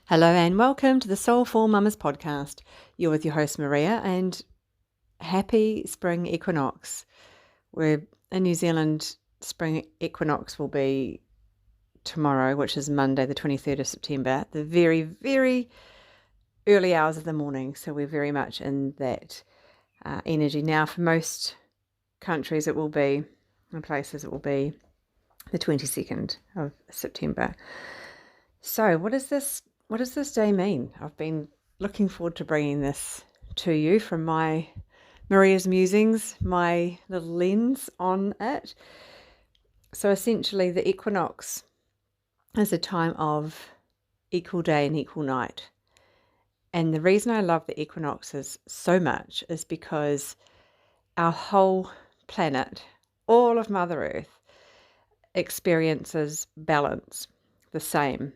Hello and welcome to the Soulful Mamas podcast. You're with your host Maria, and happy Spring Equinox. We're in New Zealand. Spring Equinox will be tomorrow, which is Monday the 23rd of September, the very, very early hours of the morning. So we're very much in that energy. Now for most countries it will be, in places it will be the 22nd of September. So what does this day mean? I've been looking forward to bringing this to you from my Maria's musings, my little lens on it. So essentially the equinox is a time of equal day and equal night. And the reason I love the equinoxes so much is because our whole planet, all of Mother Earth, experiences balance the same.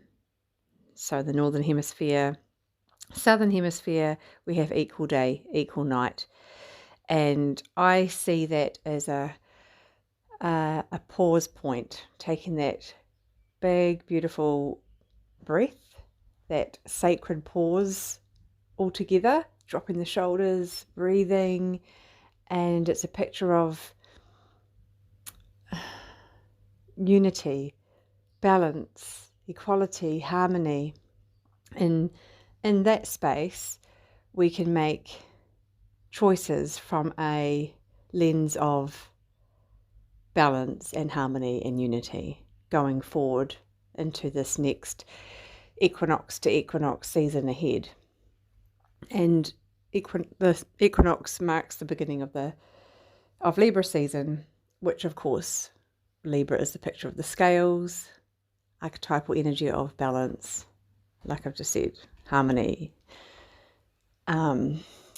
So the Northern Hemisphere, Southern Hemisphere, we have equal day, equal night. And I see that as a pause point, taking that big, beautiful breath, that sacred pause altogether, dropping the shoulders, breathing. And it's a picture of unity, balance, equality, harmony. In that space, we can make choices from a lens of balance and harmony and unity going forward into this next equinox to equinox season ahead. And the equinox marks the beginning of Libra season, which of course Libra is the picture of the scales, archetypal energy of balance, like I've just said, harmony,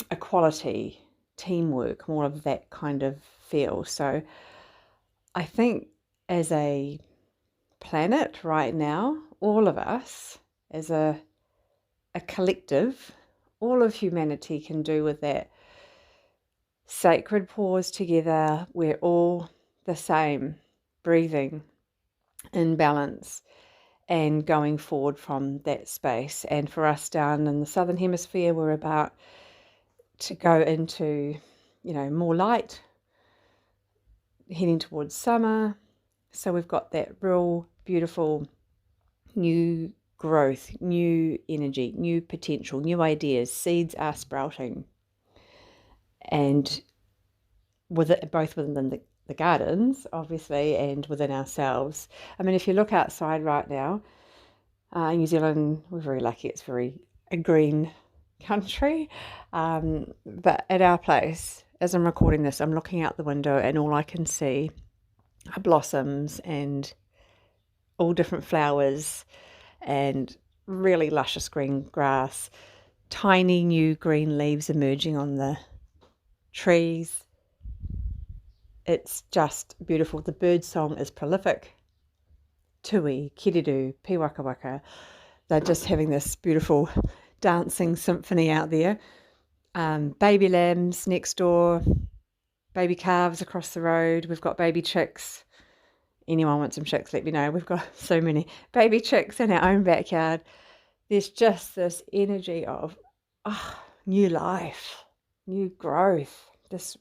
equality, teamwork, more of that kind of feel. So I think as a planet right now, all of us as a collective, all of humanity can do with that sacred pause together. We're all the same, breathing in balance and going forward from that space. And for us down in the Southern Hemisphere, we're about to go into, more light, heading towards summer. So we've got that real beautiful new growth, new energy, new potential, new ideas. Seeds are sprouting. And with it, both within the gardens, obviously, and within ourselves. I mean, if you look outside right now, in New Zealand, we're very lucky. It's a green country. But at our place, as I'm recording this, I'm looking out the window and all I can see are blossoms and all different flowers and really luscious green grass, tiny new green leaves emerging on the trees. It's just beautiful. The bird song is prolific. Tui, kiriru, piwakawaka. They're just having this beautiful dancing symphony out there. Baby lambs next door, baby calves across the road. We've got baby chicks. Anyone wants some chicks, let me know. We've got so many baby chicks in our own backyard. There's just this energy of new life, new growth, this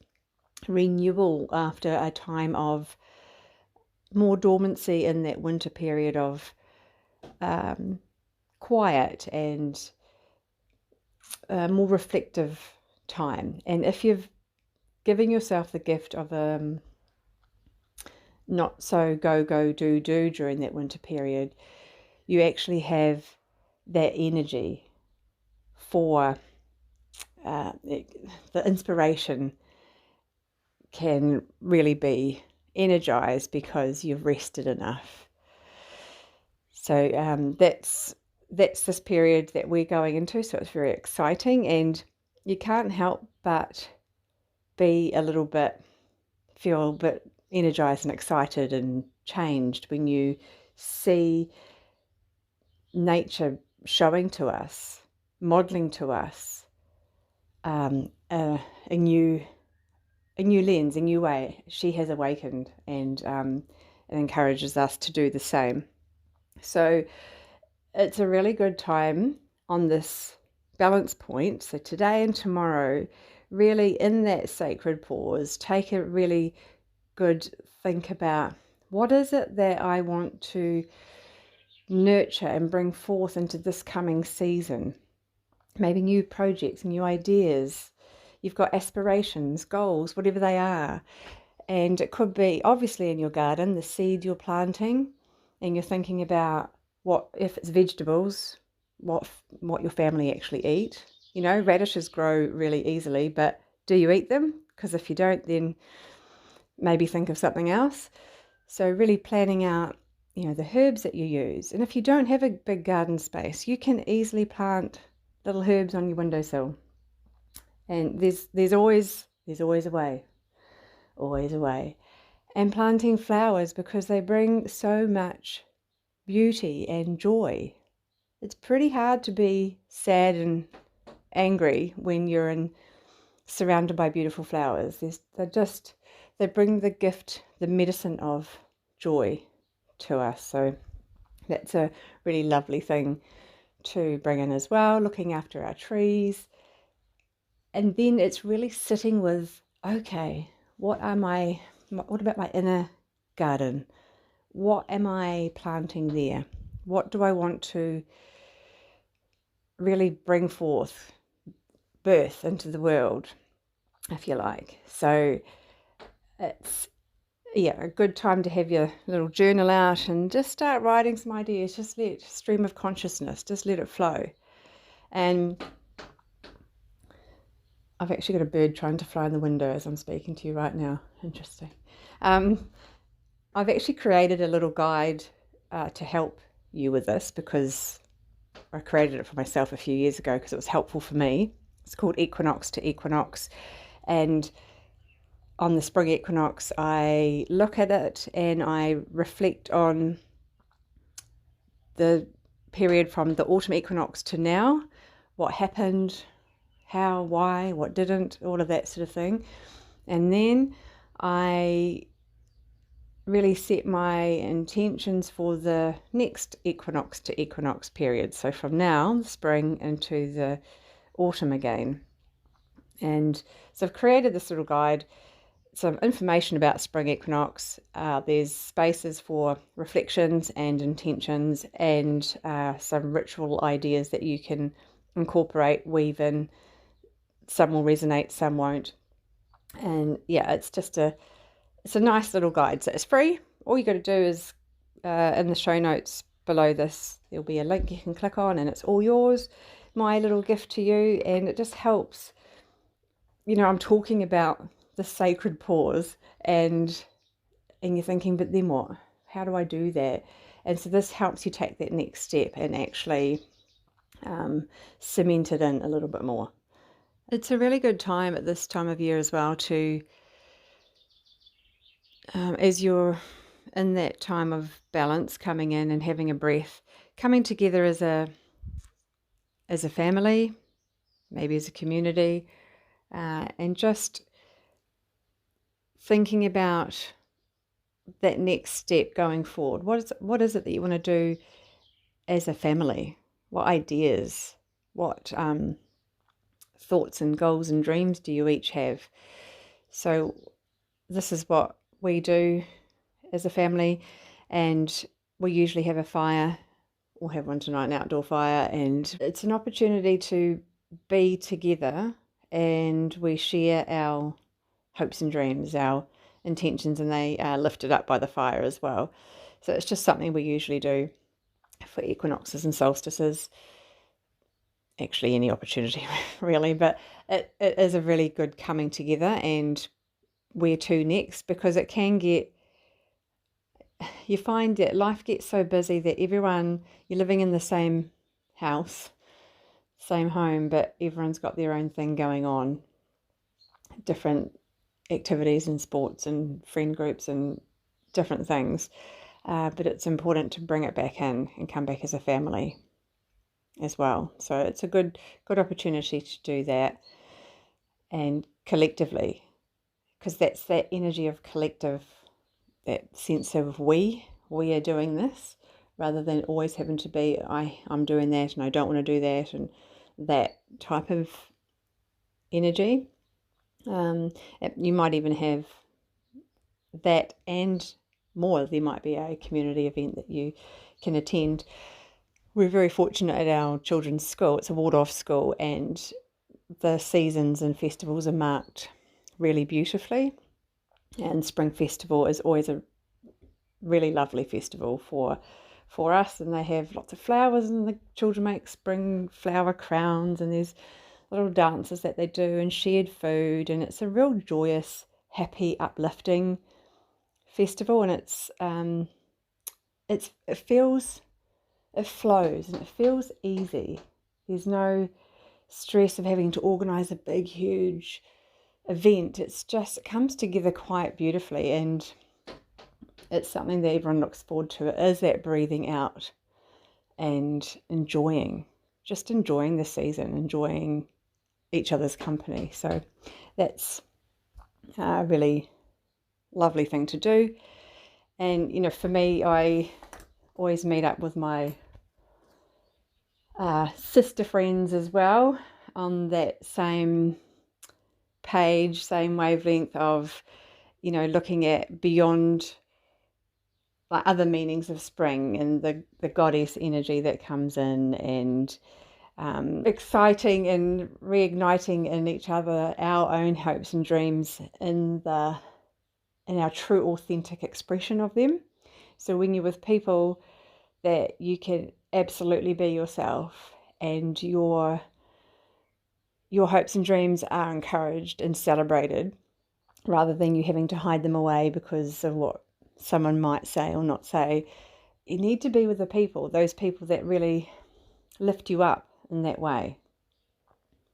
renewal after a time of more dormancy in that winter period of quiet and more reflective time. And if you've given yourself the gift of not so go do during that winter period, you actually have that energy for the inspiration can really be energized because you've rested enough. So that's this period that we're going into. So it's very exciting, and you can't help but feel a bit energized and excited and changed when you see nature showing to us, modeling to us a new lens, a new way. She has awakened, and it encourages us to do the same. So it's a really good time on this balance point. So today and tomorrow, really in that sacred pause, take a really good think about what is it that I want to nurture and bring forth into this coming season. Maybe new projects, new ideas. You've got aspirations, goals, whatever they are. And it could be obviously in your garden, the seed you're planting, and you're thinking about what, if it's vegetables, what your family actually eat. You know, radishes grow really easily, but do you eat them? Because if you don't, then maybe think of something else. So really planning out, you know, the herbs that you use. And if you don't have a big garden space, you can easily plant little herbs on your windowsill. And there's always a way, always a way. And planting flowers, because they bring so much beauty and joy. It's pretty hard to be sad and angry when you're surrounded by beautiful flowers. They bring the gift, the medicine of joy to us. So that's a really lovely thing to bring in as well, looking after our trees. And then it's really sitting with, okay, what about my inner garden? What am I planting there? What do I want to really bring forth, birth into the world, if you like? So it's, a good time to have your little journal out and just start writing some ideas. Just let stream of consciousness, just let it flow. And I've actually got a bird trying to fly in the window as I'm speaking to you right now. Interesting. I've actually created a little guide to help you with this, because I created it for myself a few years ago because it was helpful for me. It's called Equinox to Equinox, and on the Spring Equinox I look at it and I reflect on the period from the autumn equinox to now, what happened, how, why, what didn't, all of that sort of thing. And then I really set my intentions for the next equinox to equinox period. So from now, the spring, into the autumn again. And so I've created this little guide, some information about spring equinox. There's spaces for reflections and intentions, and some ritual ideas that you can incorporate, weave in. Some will resonate, some won't. And it's a nice little guide. So it's free. All you got to do is in the show notes below this, there'll be a link you can click on, and it's all yours. My little gift to you. And it just helps. You know, I'm talking about the sacred pause, and you're thinking, but then what? How do I do that? And so this helps you take that next step and actually cement it in a little bit more. It's a really good time at this time of year as well to, as you're in that time of balance, coming in and having a breath, coming together as a family, maybe as a community, and just thinking about that next step going forward. What is it that you want to do as a family? What ideas, what thoughts and goals and dreams do you each have? So this is what we do as a family, and we usually have a fire. We'll have one tonight, an outdoor fire, and it's an opportunity to be together, and we share our hopes and dreams, our intentions, and they are lifted up by the fire as well. So it's just something we usually do for equinoxes and solstices. Actually, any opportunity really, but it is a really good coming together. And where to next? Because it can get, you find that life gets so busy that you're living in the same house, same home, but everyone's got their own thing going on, different activities and sports and friend groups and different things. But it's important to bring it back in and come back as a family as well. So it's a good opportunity to do that, and collectively, because that's that energy of collective, that sense of we are doing this rather than always having to be, I'm doing that and I don't want to do that, and that type of energy. You might even have that and more. There might be a community event that you can attend. We're very fortunate at our children's school. It's a walled-off school, and the seasons and festivals are marked really beautifully. And Spring Festival is always a really lovely festival for us, and they have lots of flowers, and the children make spring flower crowns, and there's little dances that they do and shared food, and it's a real joyous, happy, uplifting festival. And it flows and it feels easy. There's no stress of having to organize a big huge event. It comes together quite beautifully, and it's something that everyone looks forward to. It is that breathing out and enjoying the season, enjoying each other's company. So that's a really lovely thing to do. And for me, I always meet up with my sister friends as well on that same page, same wavelength of looking at beyond like other meanings of spring and the goddess energy that comes in, and exciting and reigniting in each other our own hopes and dreams in our true authentic expression of them. So when you're with people that you can absolutely be yourself, and your hopes and dreams are encouraged and celebrated, rather than you having to hide them away because of what someone might say or not say, you need to be with those people that really lift you up in that way.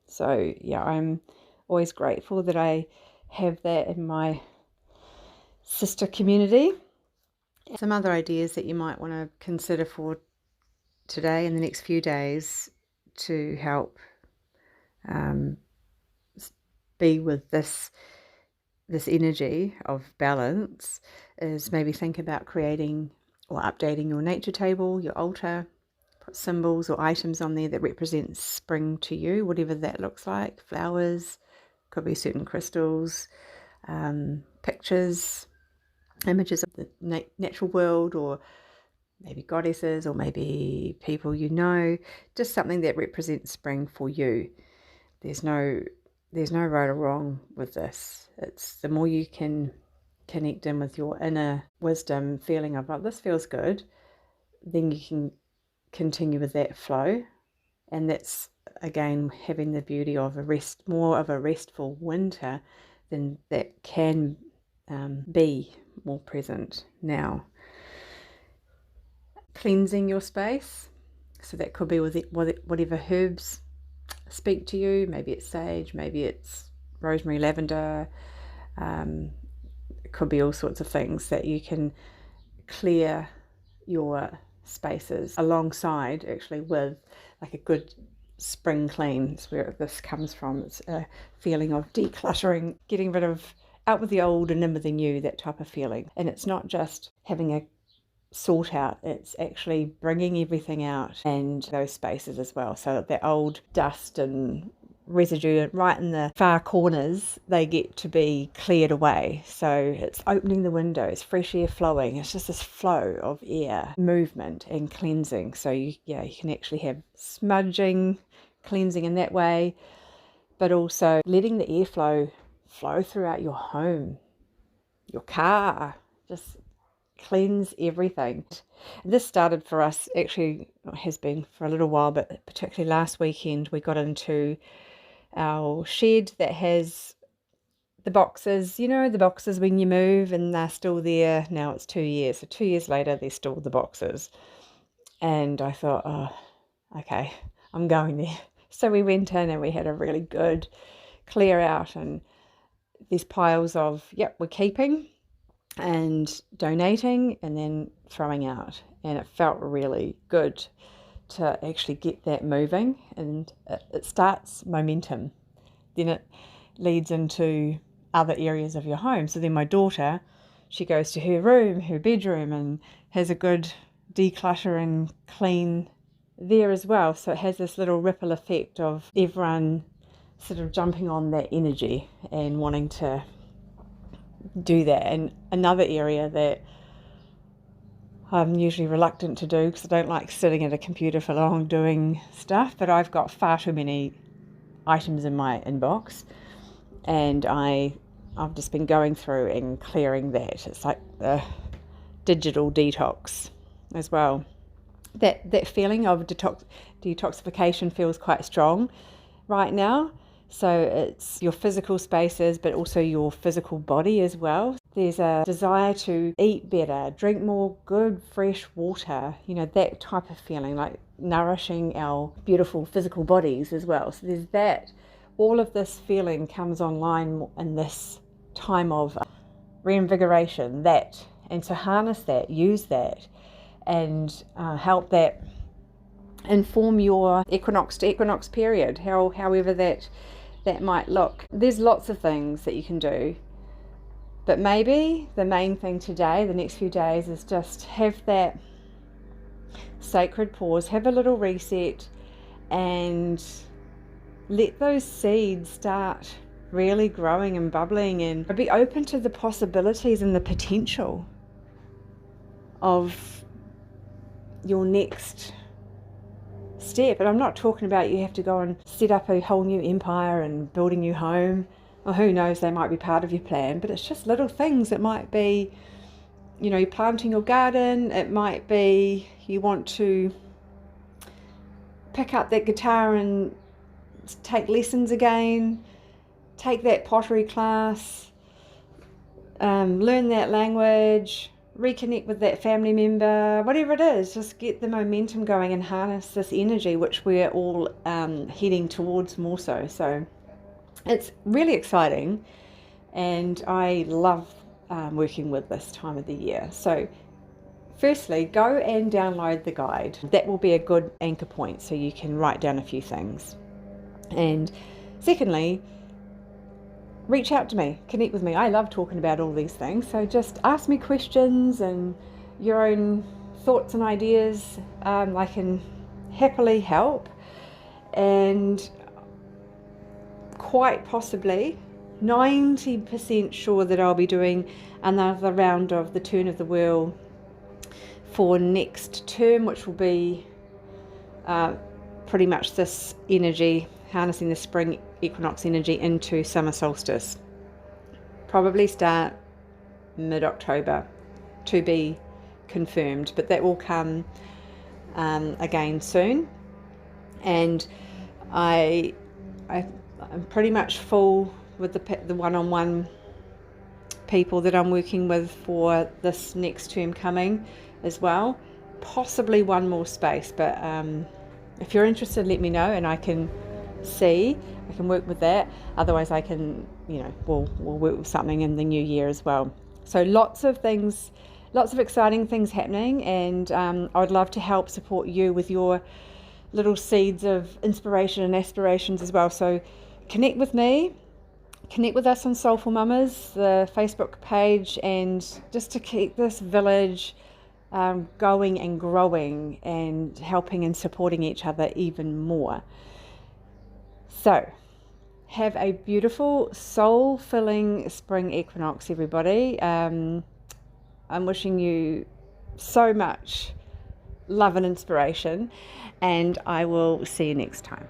So yeah, I'm always grateful that I have that in my sister community. Some other ideas that you might want to consider for today and the next few days to help be with this energy of balance is maybe think about creating or updating your nature table, your altar. Put symbols or items on there that represent spring to you, whatever that looks like. Flowers, could be certain crystals, pictures, images of the natural world, or maybe goddesses, or maybe people just something that represents spring for you. There's no right or wrong with this. It's the more you can connect in with your inner wisdom, feeling of, oh, this feels good, then you can continue with that flow. And that's again having the beauty of more of a restful winter than that can be more present now. Cleansing your space, so that could be with whatever herbs speak to you. Maybe it's sage, maybe it's rosemary, lavender. It could be all sorts of things that you can clear your spaces alongside, actually, with like a good spring clean. It's where this comes from. It's a feeling of decluttering, getting rid of, out with the old and in with the new, that type of feeling. And it's not just having a sort out, it's actually bringing everything out and those spaces as well, so that old dust and residue right in the far corners, they get to be cleared away. So it's opening the windows, fresh air flowing. It's just this flow of air, movement and cleansing. So you can actually have smudging, cleansing in that way, but also letting the airflow flow throughout your home, your car, just cleanse everything. This started for us, actually has been for a little while, but particularly last weekend we got into our shed that has the boxes, the boxes when you move, and they're still there. Now it's 2 years. So 2 years later, they're still the boxes. And I thought, oh, okay, I'm going there. So we went in and we had a really good clear out, and these piles of, we're keeping and donating and then throwing out. And it felt really good to actually get that moving, and it starts momentum. Then it leads into other areas of your home. So then my daughter, she goes to her bedroom and has a good declutter and clean there as well. So it has this little ripple effect of everyone sort of jumping on that energy and wanting to do that. And another area that I'm usually reluctant to do because I don't like sitting at a computer for long doing stuff, but I've got far too many items in my inbox, and I've just been going through and clearing that. It's like the digital detox as well. That feeling of detoxification feels quite strong right now. So it's your physical spaces, but also your physical body as well. There's a desire to eat better, drink more good, fresh water, that type of feeling, like nourishing our beautiful physical bodies as well. So there's that. All of this feeling comes online in this time of reinvigoration, and to harness that, use that, and help that inform your equinox to equinox period, however that might look. There's lots of things that you can do, but maybe the main thing today, the next few days, is just have that sacred pause, have a little reset, and let those seeds start really growing and bubbling, and be open to the possibilities and the potential of your next step. And I'm not talking about you have to go and set up a whole new empire and build a new home, or who knows, they might be part of your plan, but it's just little things. It might be, you're planting your garden. It might be you want to pick up that guitar and take lessons again, take that pottery class, learn that language, reconnect with that family member, whatever it is. Just get the momentum going and harness this energy, which we're all heading towards more so. So it's really exciting, and I love working with this time of the year. So firstly, go and download the guide. That will be a good anchor point so you can write down a few things. And secondly, reach out to me, connect with me. I love talking about all these things. So just ask me questions and your own thoughts and ideas. I can happily help. And quite possibly 90% sure that I'll be doing another round of the turn of the wheel for next term, which will be pretty much this energy, harnessing the spring equinox energy into summer solstice. Probably start mid-October, to be confirmed, but that will come again soon. And I'm pretty much full with the one-on-one people that I'm working with for this next term coming as well. Possibly one more space, but if you're interested, let me know and I can work with that. Otherwise I can, we'll work with something in the new year as well. So lots of exciting things happening, and I would love to help support you with your little seeds of inspiration and aspirations as well. So connect with me, connect with us on Soulful Mamas, the Facebook page, and just to keep this village going and growing and helping and supporting each other even more. So have a beautiful, soul-filling spring equinox, everybody. I'm wishing you so much love and inspiration, and I will see you next time.